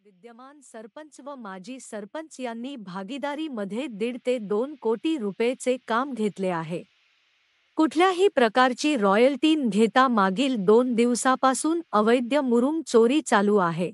विद्यमान सरपंच व माजी सरपंच यांनी भागीदारीमध्ये 1.5 ते 2 कोटी रुपयेचे काम घेतले आहे. कुठल्याही प्रकारची रॉयल्टी न घेता मागील 2 दिवसापासून अवैध मुरुम चोरी चालू आहे.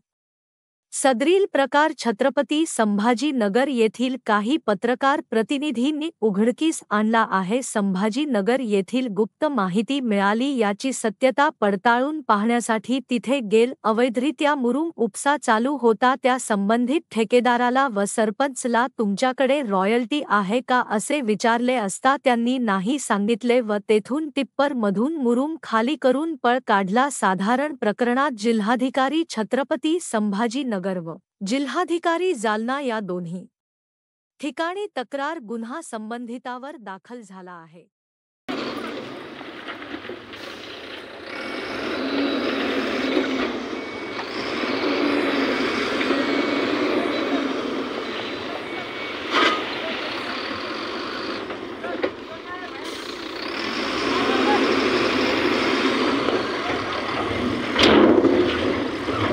सदरील प्रकार छत्रपती संभाजी नगर येथील काही पत्रकार प्रतिनिधींनी उघडकीस आणला आहे. संभाजी नगर येथील गुप्त माहिती मिळाली याची सत्यता पडताळून पाहण्यासाठी तिथे गेल. अवैधरित्या मुरुम उपसा चालू होता. त्या संबंधित ठेकेदाराला व सरपंचला तुमच्याकडे रॉयल्टी आहे का असे विचारले असता त्यांनी नाही सांगितले व तेथून टिप्पर मधून मुरुम खाली करून पळ काढला. साधारण प्रकरणात जिल्हाधिकारी छत्रपती संभाजी नगर व जिल्हाधिकारी जालना या दोन्ही ठिकाणी तक्रार गुन्हा संबंधितावर दाखल झाला आहे.